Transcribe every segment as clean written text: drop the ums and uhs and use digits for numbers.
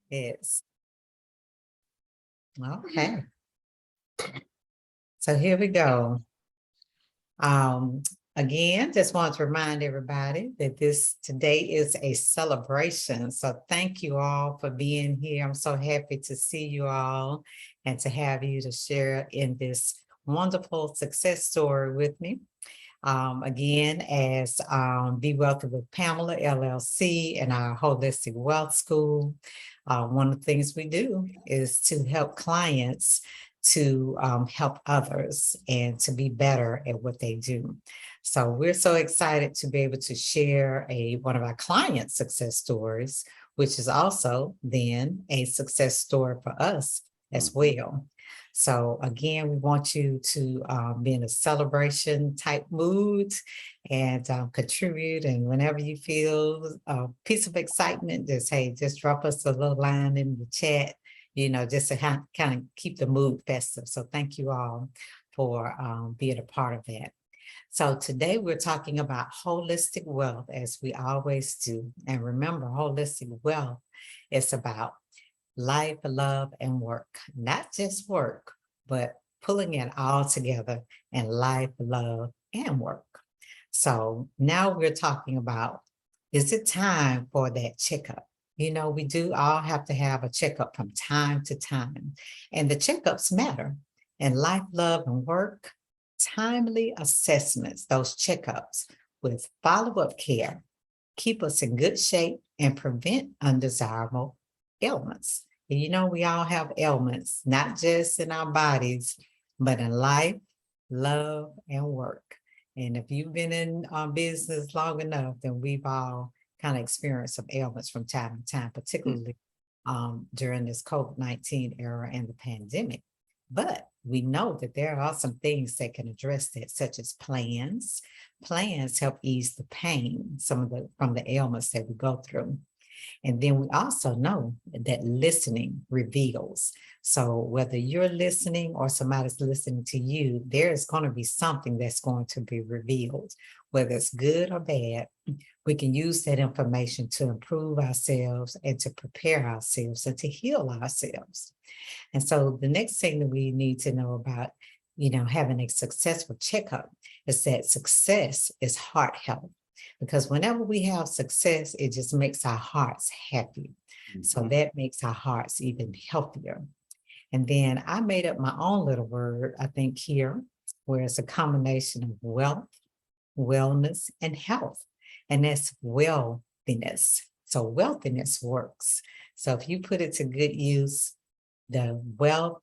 Yes. Okay. So here we go. Um, Again, just want to remind everybody that this today is a celebration. So thank you all for being here. I'm so happy to see you all and to have you to share in this wonderful success story with me. Again, as Be Wealthy with Pamela, LLC, and our Holistic Wealth School, one of the things we do is to help clients to help others and to be better at what they do. So we're so excited to be able to share one of our clients' success stories, which is also then a success story for us as well. So again, we want you to be in a celebration type mood and contribute. And whenever you feel a piece of excitement, just drop us a little line in the chat, just to kind of keep the mood festive. So thank you all for being a part of that. So today we're talking about holistic wealth, as we always do. And remember, holistic wealth is about life, love, and work. Not just work, but pulling it all together in life, love, and work. So now we're talking about, is it time for that checkup? We do all have to have a checkup from time to time, and the checkups matter. In life, love, and work, timely assessments, those checkups with follow-up care, keep us in good shape and prevent undesirable ailments. And we all have ailments, not just in our bodies, but in life, love, and work. And if you've been in business long enough, then we've all kind of experienced some ailments from time to time, particularly during this COVID-19 era and the pandemic. But we know that there are some things that can address that, such as plans. Plans help ease the pain, from the ailments that we go through. And then we also know that listening reveals. So whether you're listening or somebody's listening to you, there is going to be something that's going to be revealed, whether it's good or bad. We can use that information to improve ourselves and to prepare ourselves and to heal ourselves. And so the next thing that we need to know about, having a successful checkup is that success is heart health. Because whenever we have success, it just makes our hearts happy. So that makes our hearts even healthier. And then I made up my own little word, I think, here, where it's a combination of wealth, wellness, and health. And that's wealthiness. So wealthiness works. So if you put it to good use, the wealth,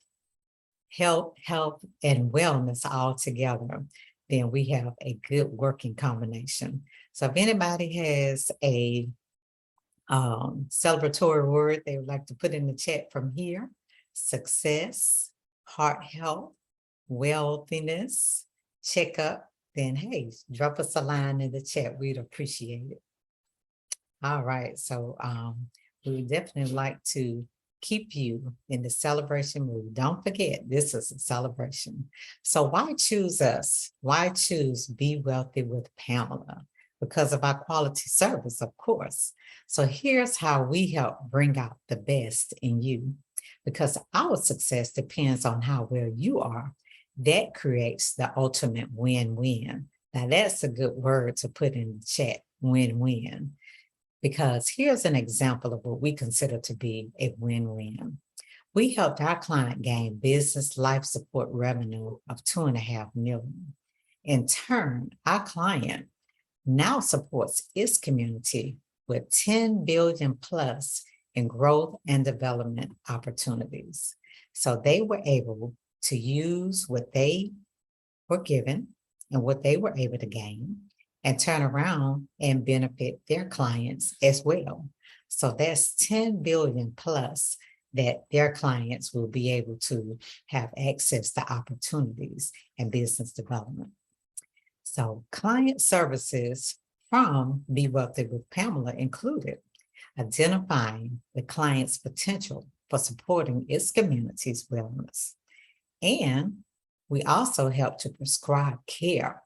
health, and wellness all together, then we have a good working combination. So if anybody has a celebratory word they would like to put in the chat from here, success, heart health, wealthiness, checkup, then hey, drop us a line in the chat. We'd appreciate it. All right. So we would definitely like to keep you in the celebration mood. Don't forget, this is a celebration. So why choose us? Why choose Be Wealthy with Pamela? Because of our quality service, of course. So here's how we help bring out the best in you. Because our success depends on how well you are. That creates the ultimate win-win. Now that's a good word to put in the chat, win-win. Because here's an example of what we consider to be a win-win. We helped our client gain business life support revenue of $2.5 million. In turn, our client now supports its community with 10 billion plus in growth and development opportunities. So they were able to use what they were given and what they were able to gain and turn around and benefit their clients as well. So that's 10 billion plus that their clients will be able to have access to opportunities and business development. So client services from Be Wealthy with Pamela included identifying the client's potential for supporting its community's wellness. And we also help to prescribe care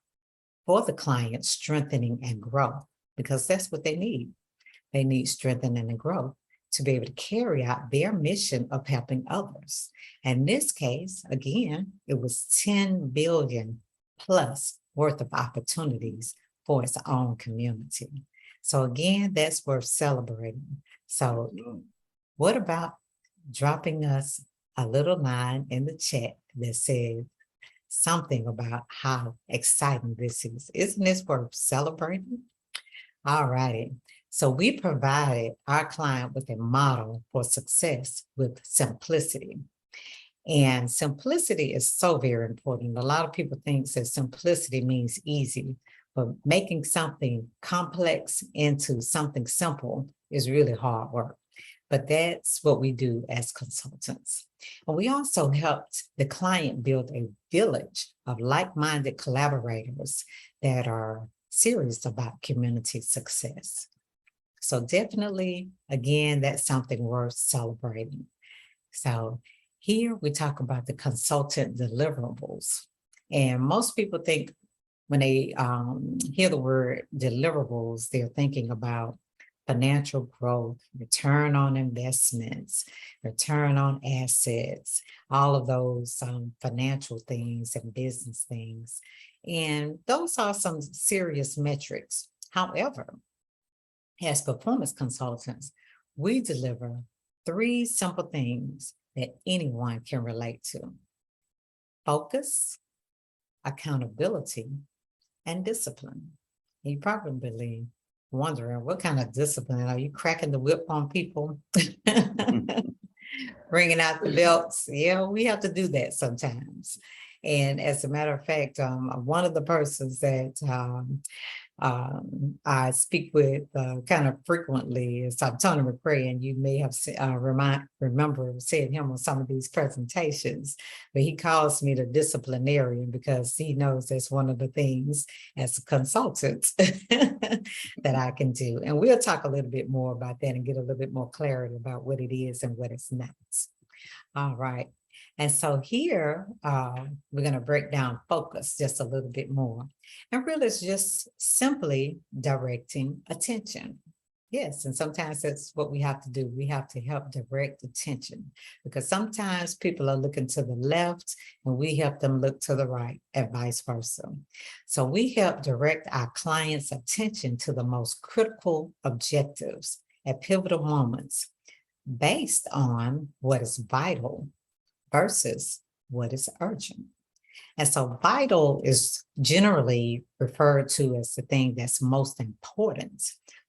for the client strengthening and growth, because that's what they need. They need strengthening and growth. to be able to carry out their mission of helping others. In this case, again, it was 10 billion plus worth of opportunities for its own community. So again, that's worth celebrating. So what about dropping us a little line in the chat that says something about how exciting this is? Isn't this worth celebrating? All righty. So we provided our client with a model for success with simplicity. And simplicity is so very important. A lot of people think that simplicity means easy, but making something complex into something simple is really hard work. But that's what we do as consultants. And we also helped the client build a village of like-minded collaborators that are serious about community success. So definitely, again, that's something worth celebrating. So here we talk about the consultant deliverables. And most people think when they hear the word deliverables, they're thinking about financial growth, return on investments, return on assets, all of those financial things and business things. And those are some serious metrics. However, as performance consultants, we deliver 3 simple things that anyone can relate to: focus, accountability, and discipline. You probably wondering, what kind of discipline? Are you cracking the whip on people? Bringing out the belts? Yeah, we have to do that sometimes. And as a matter of fact, one of the persons that I speak with kind of frequently is Tony McCray, and you may have remember seeing him on some of these presentations, but he calls me the disciplinarian because he knows that's one of the things as a consultant that I can do. And we'll talk a little bit more about that and get a little bit more clarity about what it is and what it's not. All right. And so here, we're going to break down focus just a little bit more. And really, it's just simply directing attention. Yes, and sometimes that's what we have to do. We have to help direct attention, because sometimes people are looking to the left and we help them look to the right, and vice versa. So we help direct our clients' attention to the most critical objectives at pivotal moments based on what is vital versus what is urgent. And so vital is generally referred to as the thing that's most important,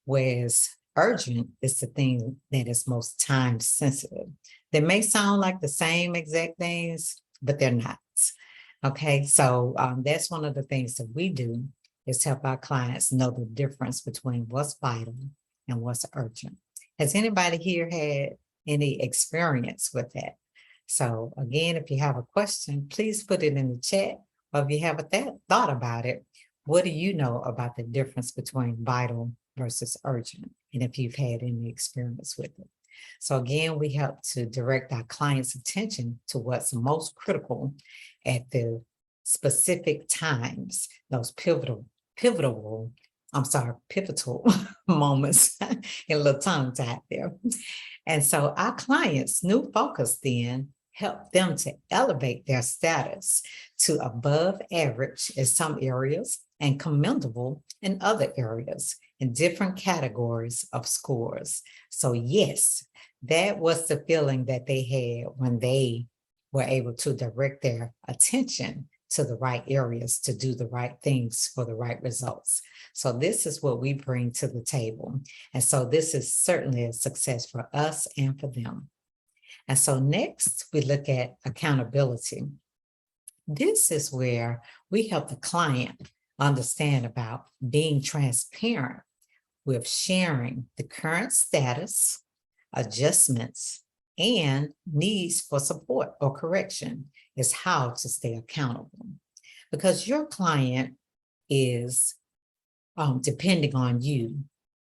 whereas urgent is the thing that is most time sensitive. They may sound like the same exact things, but they're not. Okay, so that's one of the things that we do, is help our clients know the difference between what's vital and what's urgent. Has anybody here had any experience with that? So again, if you have a question, please put it in the chat. Or if you have a thought about it, what do you know about the difference between vital versus urgent? And if you've had any experience with it. So again, we help to direct our clients' attention to what's most critical at the specific times, those pivotal moments, and a little tongue tied there. And so our clients' new focus then help them to elevate their status to above average in some areas and commendable in other areas in different categories of scores. So yes, that was the feeling that they had when they were able to direct their attention to the right areas to do the right things for the right results. So this is what we bring to the table. And so this is certainly a success for us and for them. And so next we look at accountability. This is where we help the client understand about being transparent with sharing the current status, adjustments, and needs for support or correction is how to stay accountable. Because your client is depending on you,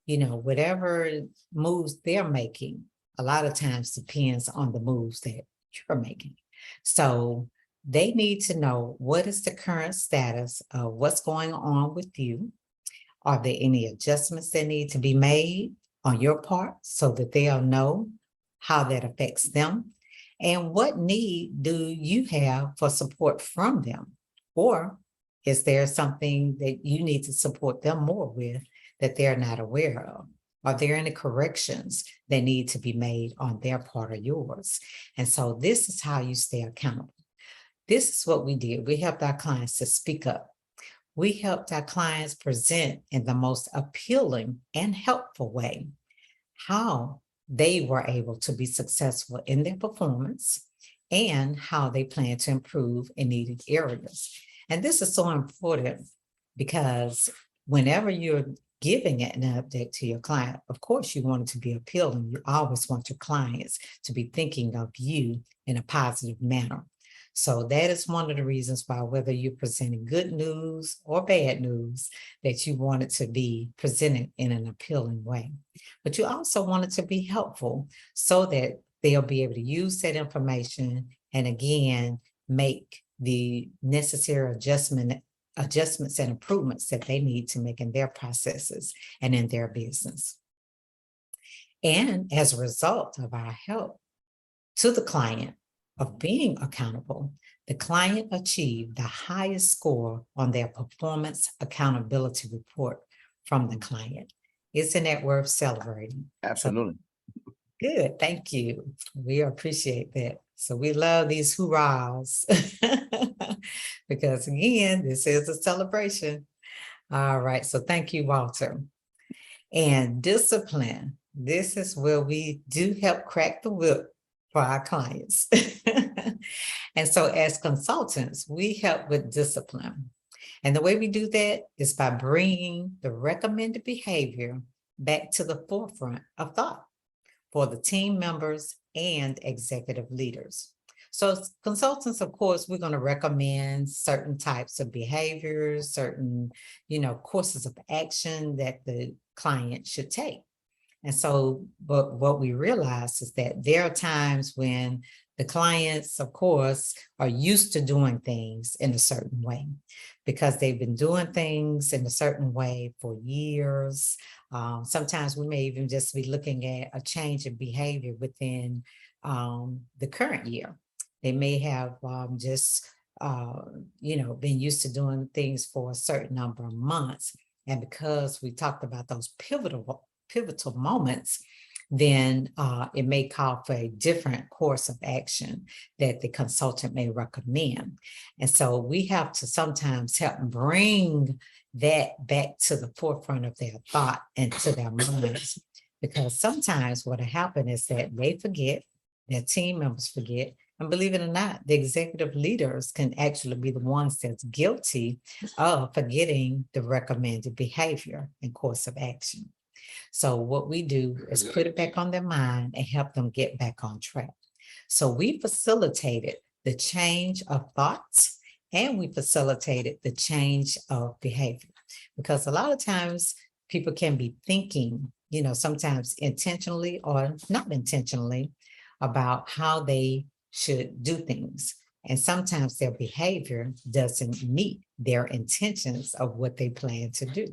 whatever moves they're making, a lot of times depends on the moves that you're making. So they need to know what is the current status of what's going on with you. Are there any adjustments that need to be made? on your part so that they'll know how that affects them? And what need do you have for support from them? Or is there something that you need to support them more with that they're not aware of? Are there any corrections that need to be made on their part or yours? And so this is how you stay accountable. This is what we did. We helped our clients to speak up. We helped our clients present in the most appealing and helpful way how they were able to be successful in their performance and how they plan to improve in needed areas. And this is so important because whenever you're giving an update to your client, of course, you want it to be appealing. You always want your clients to be thinking of you in a positive manner. So that is one of the reasons why, whether you're presenting good news or bad news, that you want it to be presented in an appealing way. But you also want it to be helpful so that they'll be able to use that information and again, make the necessary adjustments and improvements that they need to make in their processes and in their business. And as a result of our help to the client of being accountable, the client achieved the highest score on their performance accountability report from the client. Isn't that worth celebrating? Absolutely. So, good, thank you. We appreciate that. So we love these hurrahs because again, this is a celebration. All right, so thank you, Walter. And discipline, this is where we do help crack the whip for our clients. And so as consultants, we help with discipline. And the way we do that is by bringing the recommended behavior back to the forefront of thought for the team members and executive leaders. So as consultants, of course, we're going to recommend certain types of behaviors, certain, courses of action that the client should take. And so, but what we realize is that there are times when the clients, of course, are used to doing things in a certain way because they've been doing things in a certain way for years. Sometimes we may even just be looking at a change in behavior within the current year. They may have been used to doing things for a certain number of months. And because we talked about those pivotal moments, then it may call for a different course of action that the consultant may recommend. And so we have to sometimes help bring that back to the forefront of their thought and to their minds. Because sometimes what happens is that they forget, their team members forget, and believe it or not, the executive leaders can actually be the ones that's guilty of forgetting the recommended behavior and course of action. So what we do is put it back on their mind and help them get back on track. So we facilitated the change of thoughts and we facilitated the change of behavior. Because a lot of times people can be thinking, sometimes intentionally or not intentionally about how they should do things. And sometimes their behavior doesn't meet their intentions of what they plan to do.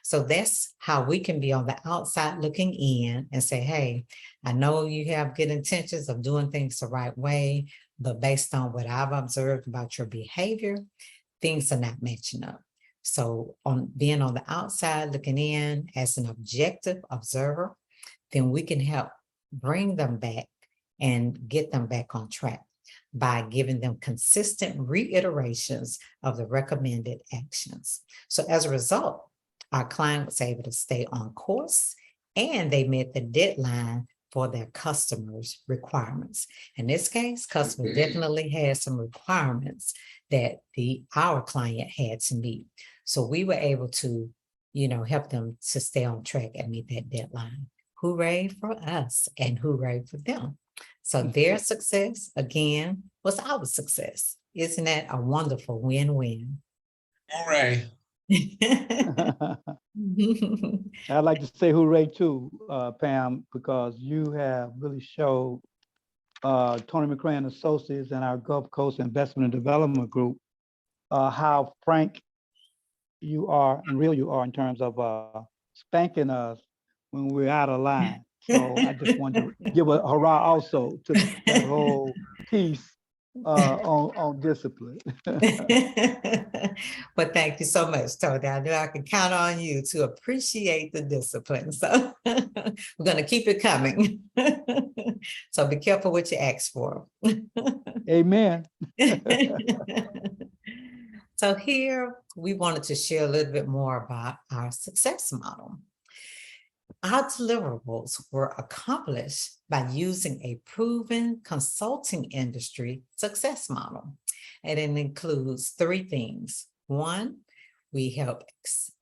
So that's how we can be on the outside looking in and say, hey, I know you have good intentions of doing things the right way, but based on what I've observed about your behavior, things are not matching up. So on being on the outside looking in as an objective observer, then we can help bring them back and get them back on track by giving them consistent reiterations of the recommended actions. So as a result, our client was able to stay on course and they met the deadline for their customers' requirements. In this case, customer definitely had some requirements that our client had to meet. So we were able to, help them to stay on track and meet that deadline. Hooray for us and hooray for them. So their success, again, was our success. Isn't that a wonderful win-win? Hooray. I'd like to say hooray too, Pam, because you have really showed Tony McCray and Associates and our Gulf Coast Investment and Development Group how frank you are and real you are in terms of spanking us when we're out of line. So I just wanted to give a hurrah also to that whole piece on discipline. Well, thank you so much, Tony. I know I can count on you to appreciate the discipline. So we're going to keep it coming. So be careful what you ask for. Amen. So here we wanted to share a little bit more about our success model. Our deliverables were accomplished by using a proven consulting industry success model. And it includes three things. One, we help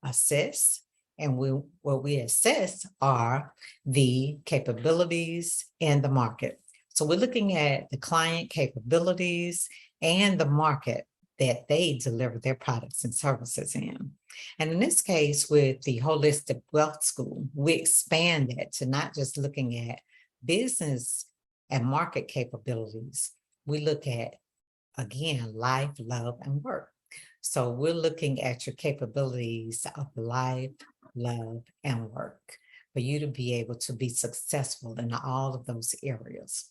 assess, and what we assess are the capabilities in the market. So we're looking at the client capabilities and the market that they deliver their products and services in. And in this case, with the Holistic Wealth School, we expand that to not just looking at business and market capabilities. We look at, again, life, love, and work. So we're looking at your capabilities of life, love, and work for you to be able to be successful in all of those areas.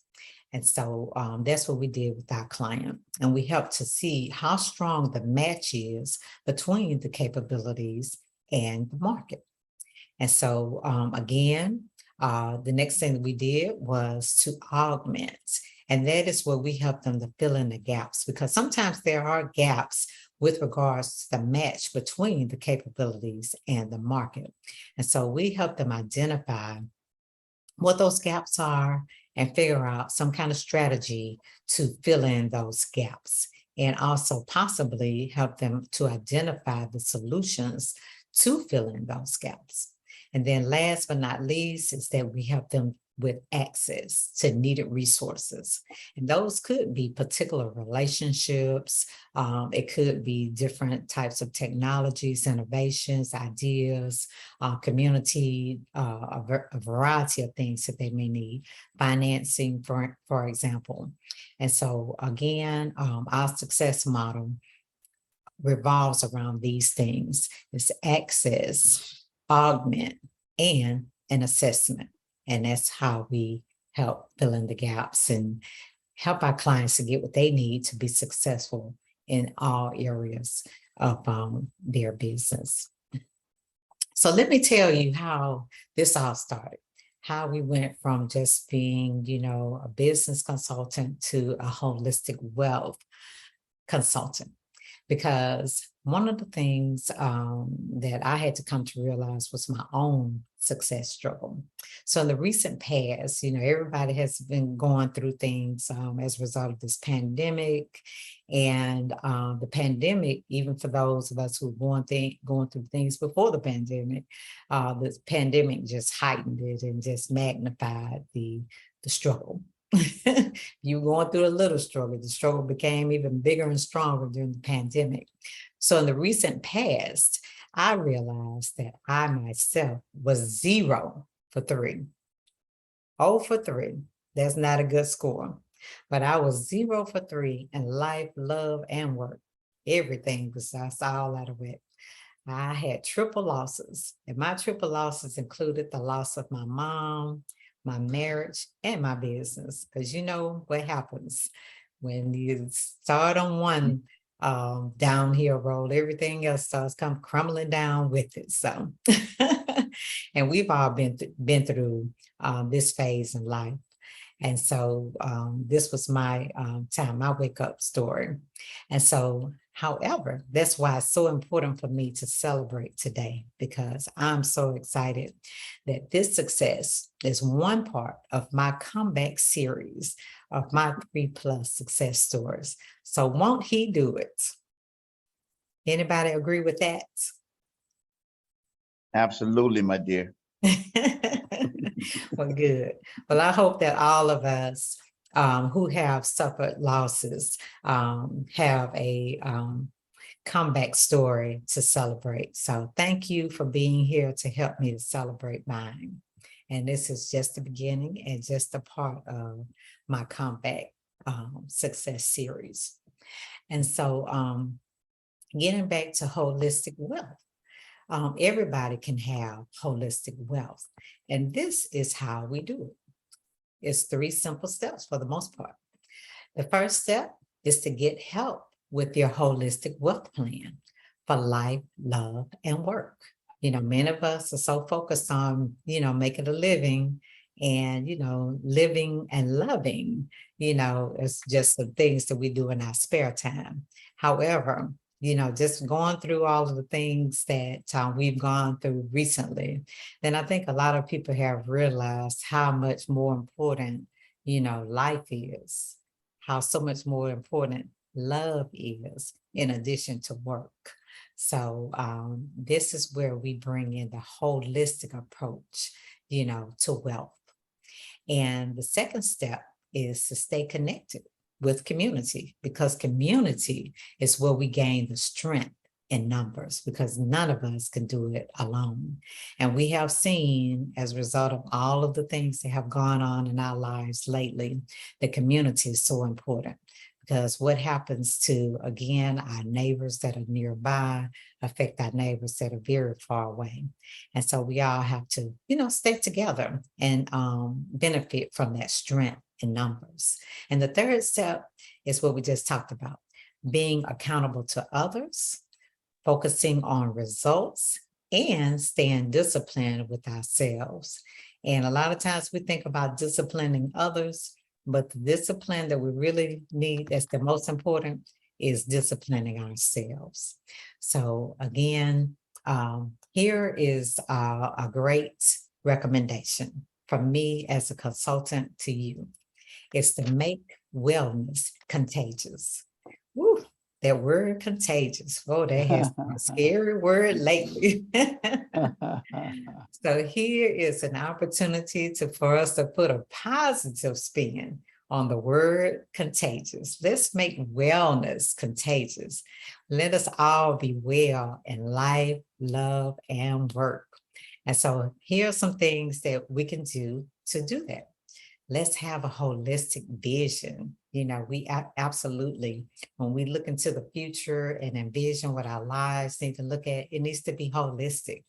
And so that's what we did with our client. And we helped to see how strong the match is between the capabilities and the market. And so again, the next thing that we did was to augment. And that is where we help them to fill in the gaps, because sometimes there are gaps with regards to the match between the capabilities and the market. And so we help them identify what those gaps are and figure out some kind of strategy to fill in those gaps, and also possibly help them to identify the solutions to fill in those gaps. And then last but not least is that we help them with access to needed resources. And those could be particular relationships. It could be different types of technologies, innovations, ideas, community, a variety of things that they may need, financing, for example. And so again, our success model revolves around these things. It's access, augment, and an assessment. And that's how we help fill in the gaps and help our clients to get what they need to be successful in all areas of their business. So let me tell you how this all started, how we went from just being, a business consultant to a holistic wealth consultant. Because one of the things that I had to come to realize was my own success struggle. So in the recent past, everybody has been going through things as a result of this pandemic. And the pandemic, even for those of us who were going through things before the pandemic just heightened it and just magnified the struggle. You were going through a little struggle. The struggle became even bigger and stronger during the pandemic. So in the recent past, I realized that I myself was 0 for 3. 0 for 3. That's not a good score. But I was 0 for 3 in life, love, and work. Everything was all out of whack. I had triple losses, and my triple losses included the loss of my mom, my marriage, and my business. Because you know what happens when you start on one downhill road, everything else starts come crumbling down with it. So, and we've all been through this phase in life. And so this was my time, my wake up story. And so, however, that's why it's so important for me to celebrate today, because I'm so excited that this success is one part of my comeback series of my 3+ success stories. So won't he do it? Anybody agree with that? Absolutely, my dear. Well, good. Well, I hope that all of us who have suffered losses have a comeback story to celebrate. So thank you for being here to help me to celebrate mine. And this is just the beginning and just a part of my comeback success series. And so getting back to holistic wealth. everybody can have holistic wealth. And this is how we do it. It's 3 simple steps for the most part. The first step is to get help with your holistic wealth plan for life, love, and work. Many of us are so focused on, making a living and, living and loving, it's just the things that we do in our spare time. However, just going through all of the things that we've gone through recently, then I think a lot of people have realized how much more important, life is, how so much more important love is in addition to work. So this is where we bring in the holistic approach, to wealth. And the second step is to stay connected with community, because community is where we gain the strength in numbers, because none of us can do it alone. And we have seen, as a result of all of the things that have gone on in our lives lately, the community is so important. Because what happens to, again, our neighbors that are nearby affect our neighbors that are very far away. And so we all have to, stay together and benefit from that strength in numbers. And the third step is what we just talked about, being accountable to others, focusing on results, and staying disciplined with ourselves. And a lot of times we think about disciplining others, but the discipline that we really need, that's the most important, is disciplining ourselves. So again, here is a great recommendation from me as a consultant to you. It's to make wellness contagious. Woo, that word contagious. Oh, that has been a scary word lately. So here is an opportunity for us to put a positive spin on the word contagious. Let's make wellness contagious. Let us all be well in life, love, and work. And so here are some things that we can do to do that. Let's have a holistic vision. We absolutely, when we look into the future and envision what our lives need to look at, it needs to be holistic.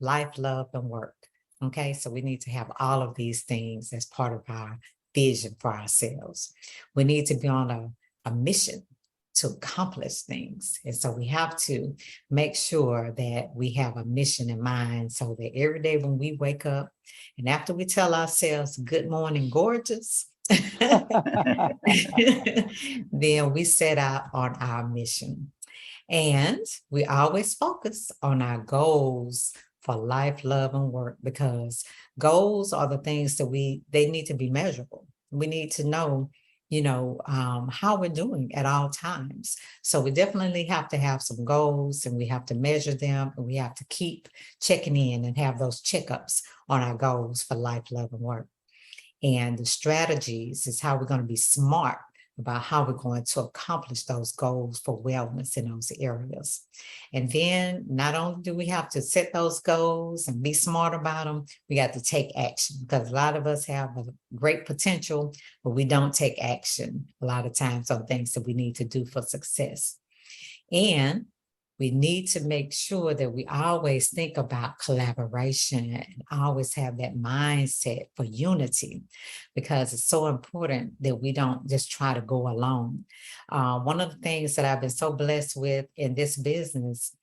Life, love, and work. Okay, so we need to have all of these things as part of our vision for ourselves. We need to be on a mission to accomplish things. And so we have to make sure that we have a mission in mind, so that every day when we wake up and after we tell ourselves, good morning, gorgeous, then we set out on our mission. And we always focus on our goals for life, love, and work, because goals are the things that they need to be measurable. We need to know, how we're doing at all times. So we definitely have to have some goals, and we have to measure them, and we have to keep checking in and have those checkups on our goals for life, love, and work. And the strategies is how we're going to be smart about how we're going to accomplish those goals for wellness in those areas. And then not only do we have to set those goals and be smart about them, we got to take action, because a lot of us have a great potential, but we don't take action a lot of times on things that we need to do for success. And we need to make sure that we always think about collaboration and always have that mindset for unity, because it's so important that we don't just try to go alone. One of the things that I've been so blessed with in this business,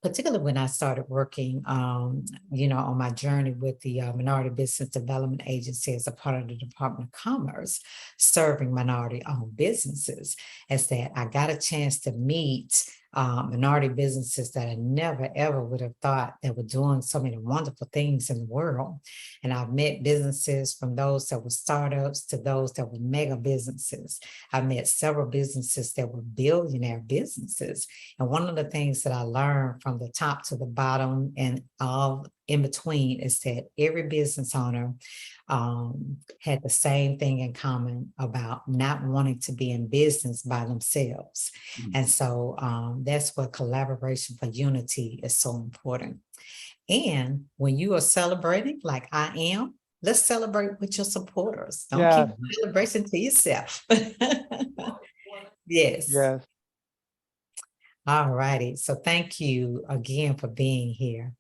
particularly when I started working, on my journey with the Minority Business Development Agency as a part of the Department of Commerce, serving minority-owned businesses, is that I got a chance to meet minority businesses that I never, ever would have thought that were doing so many wonderful things in the world. And I've met businesses from those that were startups to those that were mega businesses. I met several businesses that were billionaire businesses. And one of the things that I learned from the top to the bottom and all in between is that every business owner had the same thing in common about not wanting to be in business by themselves. Mm-hmm. And so that's where collaboration for unity is so important. And when you are celebrating like I am, let's celebrate with your supporters. Don't keep celebration to yourself. Yes. All righty. So thank you again for being here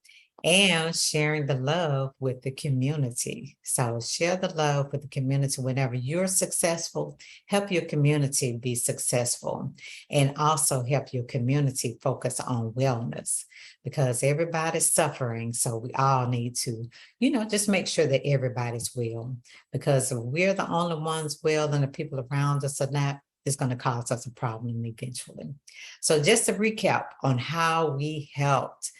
and sharing the love with the community. So share the love with the community whenever you're successful. Help your community be successful and also help your community focus on wellness because everybody's suffering. So we all need to, just make sure that everybody's well because if we're the only ones well and the people around us are not, it's going to cause us a problem eventually. So just to recap on how we helped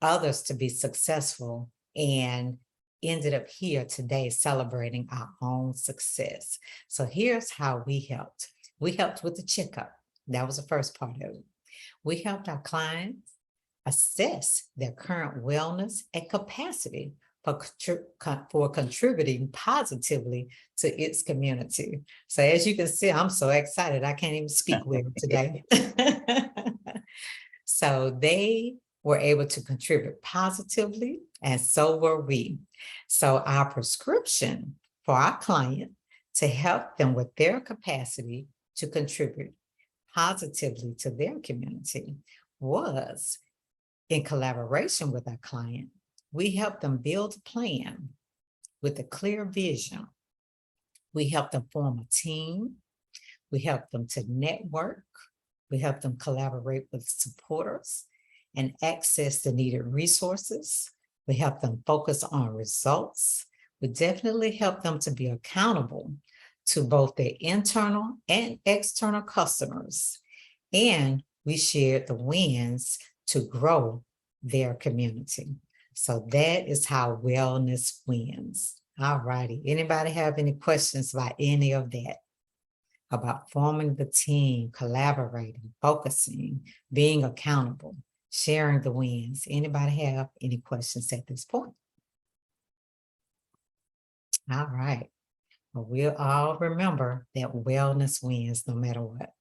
others to be successful and ended up here today celebrating our own success. So here's how we helped. We helped with the checkup. That was the first part of it. We helped our clients assess their current wellness and capacity for contributing positively to its community. So as you can see, I'm so excited. I can't even speak well today. So they were able to contribute positively, and so were we. So our prescription for our client to help them with their capacity to contribute positively to their community was, in collaboration with our client, we helped them build a plan with a clear vision. We helped them form a team. We helped them to network. We helped them collaborate with supporters and access the needed resources. We helped them focus on results. We definitely helped them to be accountable to both their internal and external customers. And we shared the wins to grow their community. So that is how wellness wins. All righty. Anybody have any questions about any of that? About forming the team, collaborating, focusing, being accountable, sharing the wins. Anybody have any questions at this point? All right. Well, we'll all remember that wellness wins no matter what.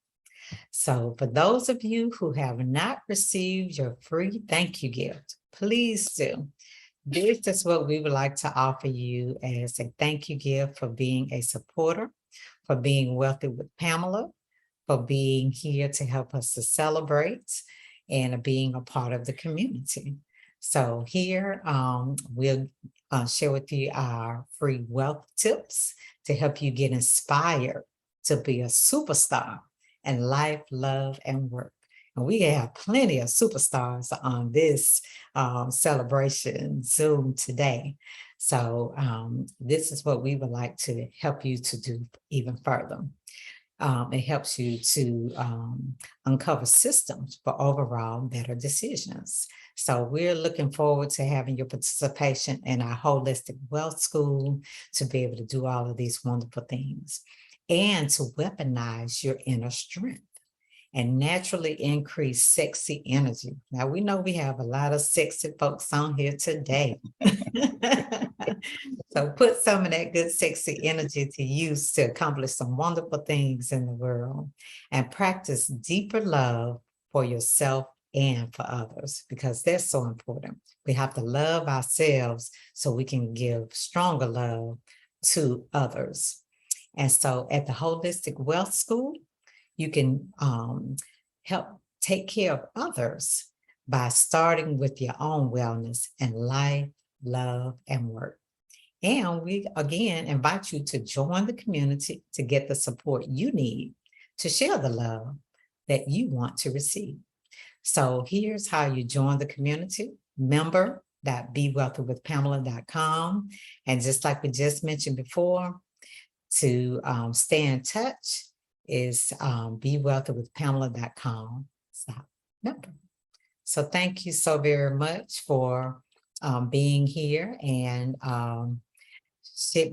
So for those of you who have not received your free thank you gift, please do. This is what we would like to offer you as a thank you gift for being a supporter, for being Wealthy with Pamela, for being here to help us to celebrate and being a part of the community. So here we'll share with you our free wealth tips to help you get inspired to be a superstar in life, love, and work. And we have plenty of superstars on this celebration Zoom today. So this is what we would like to help you to do even further. It helps you to uncover systems for overall better decisions. So we're looking forward to having your participation in our holistic wealth school to be able to do all of these wonderful things and to weaponize your inner strength and naturally increase sexy energy. Now, we know we have a lot of sexy folks on here today. So put some of that good sexy energy to use to accomplish some wonderful things in the world and practice deeper love for yourself and for others, because that's so important. We have to love ourselves so we can give stronger love to others. And so at the Holistic Wealth School, you can help take care of others by starting with your own wellness and life, love, and work. And we, again, invite you to join the community to get the support you need to share the love that you want to receive. So here's how you join the community. Member.bewealthywithpamela.com. And just like we just mentioned before, to stay in touch is bewealthywithpamela.com. Member. So thank you so very much for being here and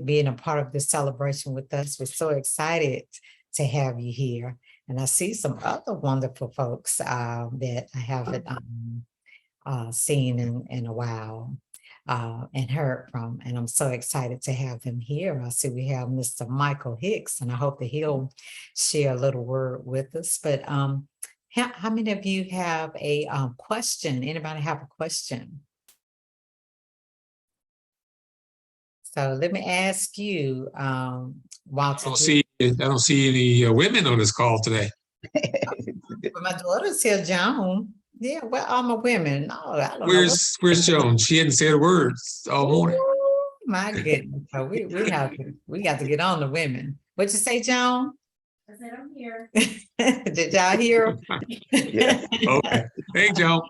being a part of this celebration with us. We're so excited to have you here. And I see some other wonderful folks that I haven't seen in a while and heard from. And I'm so excited to have them here. I see we have Mr. Michael Hicks, and I hope that he'll share a little word with us. But how many of you have a question? Anybody have a question? So let me ask you, Walter. I don't see any women on this call today. But my daughter's here, Joan. Yeah, where are my women? No, I don't know what. Where's Joan? She hadn't said words all morning. Ooh, my goodness. So we got to get on the women. What'd you say, Joan? I said, I'm here. Did y'all hear? Yes. Okay. Hey, Joan.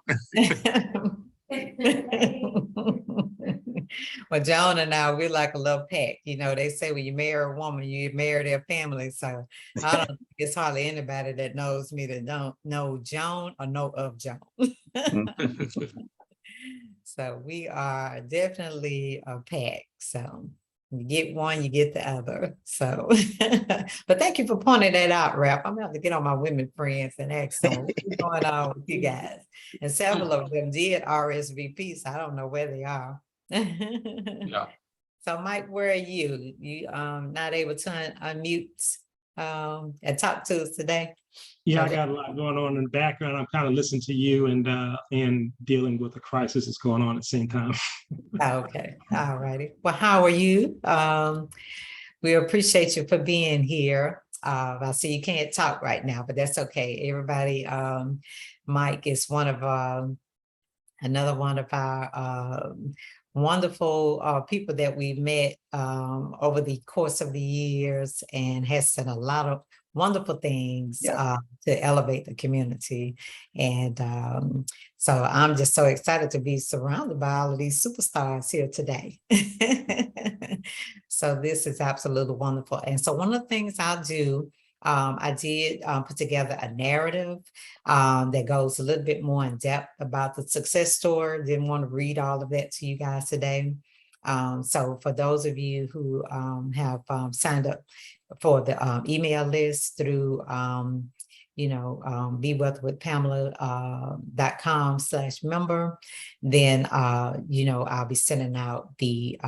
Well, Joan and I, we're like a little pack. You know, they say when you marry a woman, you marry their family. So I don't think it's hardly anybody that knows me that don't know Joan or know of Joan. So we are definitely a pack. So you get one, you get the other. So, but thank you for pointing that out, Rap. I'm gonna have to get on my women friends and ask them what's going on with you guys. And several of them did RSVP, so I don't know where they are. Yeah. So Mike, where are you? You not able to unmute and talk to us today? Yeah, I got a lot going on in the background. I'm kind of listening to you and dealing with a crisis that's going on at the same time. Okay, all righty. Well, how are you? We appreciate you for being here. I see you can't talk right now, but that's okay. Everybody, Mike is one of another one of our wonderful people that we met over the course of the years and has done a lot of wonderful things to elevate the community. And so I'm just so excited to be surrounded by all of these superstars here today. So this is absolutely wonderful. And so one of the things I'll do, I did put together a narrative that goes a little bit more in depth about the success story. Didn't want to read all of that to you guys today. So for those of you who have signed up for the email list through bewealthwithpamela.com/member, then I'll be sending out the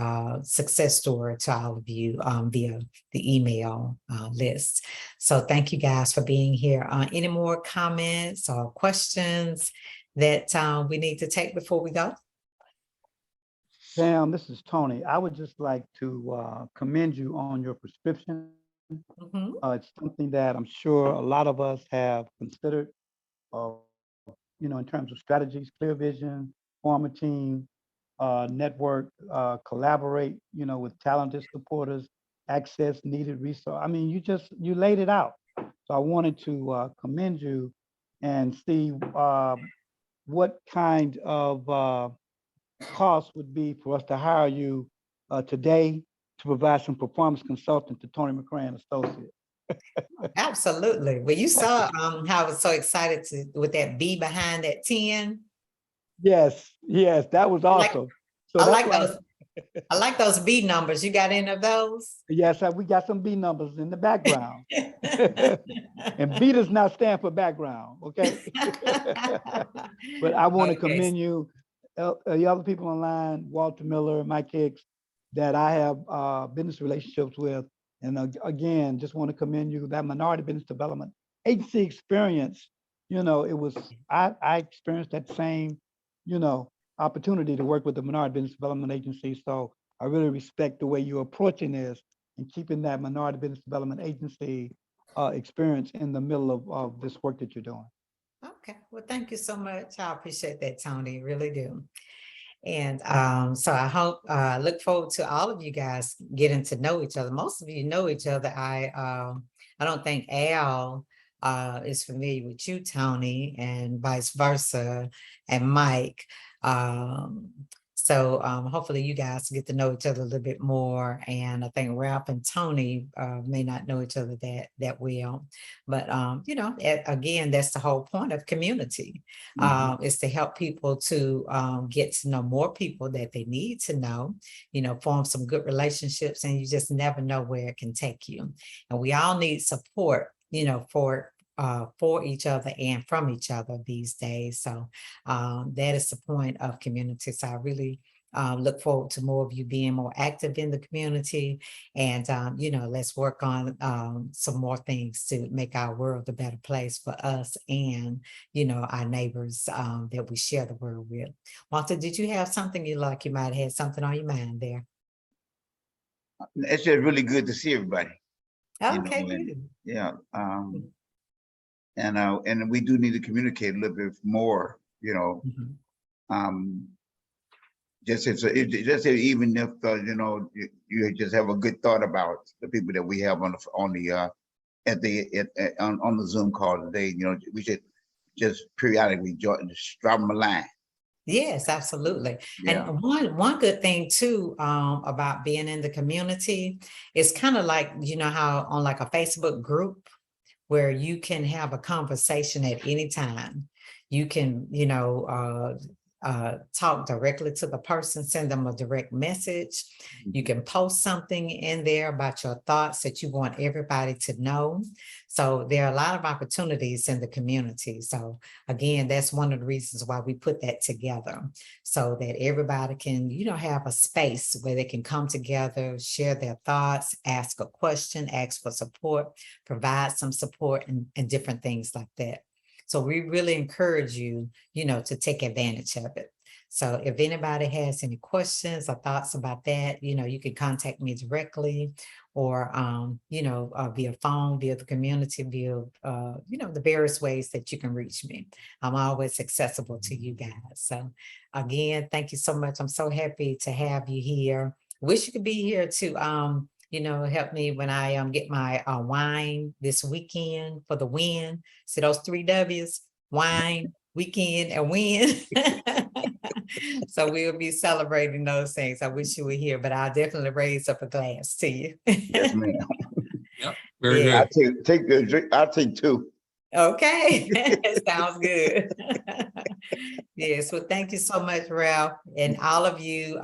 success story to all of you via the email list. So thank you guys for being here. Any more comments or questions that we need to take before we go? Pam, this is Tony. I would just like to commend you on your prescription. It's something that I'm sure a lot of us have considered, in terms of strategies, clear vision, form a team, network, collaborate, with talented supporters, access needed resource. I mean, you laid it out. So I wanted to commend you and see what kind of cost would be for us to hire you today to provide some performance consulting to Tony McCray Associates. Absolutely. Well, you saw how I was so excited with that B behind that 10. Yes, that was awesome. I like those B numbers. You got any of those? Yes, we got some B numbers in the background. And B does not stand for background, okay? But I want to commend you, the other people online, Walter Miller, Mike Hicks, that I have business relationships with. And again, just want to commend you, that minority business development agency experience. I experienced that same, opportunity to work with the minority business development agency. So I really respect the way you're approaching this and keeping that minority business development agency experience in the middle of this work that you're doing. Okay, well, thank you so much. I appreciate that, Tony, really do. And so I look forward to all of you guys getting to know each other. Most of you know each other. I don't think Al is familiar with you, Tony, and vice versa, and Mike. So hopefully you guys get to know each other a little bit more. And I think Ralph and Tony may not know each other that well. But, again, that's the whole point of community, is to help people to get to know more people that they need to know, form some good relationships, and you just never know where it can take you. And we all need support, for each other and from each other these days. So that is the point of community. So I really look forward to more of you being more active in the community. And, let's work on some more things to make our world a better place for us and, our neighbors that we share the world with. Walter, did you have something you might have had something on your mind there? It's just really good to see everybody. Okay, good. Yeah. And we do need to communicate a little bit more, Mhm. just even if, you just have a good thought about the people that we have on the Zoom call today, we should just periodically just drop them a line. Yes, absolutely. Yeah. And one good thing too, about being in the community is kind of like, how on like a Facebook group where you can have a conversation at any time. You can, talk directly to the person, send them a direct message. You can post something in there about your thoughts that you want everybody to know. So there are a lot of opportunities in the community. So again, that's one of the reasons why we put that together, so that everybody can, have a space where they can come together, share their thoughts, ask a question, ask for support, provide some support, and different things like that. So we really encourage you, to take advantage of it. So if anybody has any questions or thoughts about that, you can contact me directly, or, via phone, via the community, via, the various ways that you can reach me. I'm always accessible to you guys. So again, thank you so much. I'm so happy to have you here. Wish you could be here to, help me when I get my wine this weekend for the win. So those 3 W's: wine, weekend, and win. So we'll be celebrating those things. I wish you were here, but I'll definitely raise up a glass to you. Yes, ma'am. Yep. Very Yeah. good. Take the drink. I'll take 2. Okay, sounds good. Yes, well, thank you so much, Ralph, and all of you.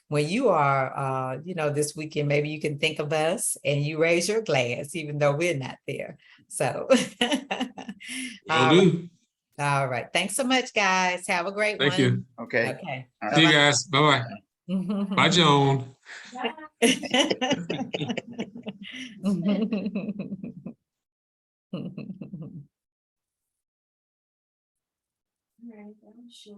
When you are, this weekend, maybe you can think of us and you raise your glass, even though we're not there. So, Will do. all right. Thanks so much, guys. Have a great Thank one. you. Okay. Okay. All right. See you guys. Bye-bye. Bye, Joan. Right, I'm sure.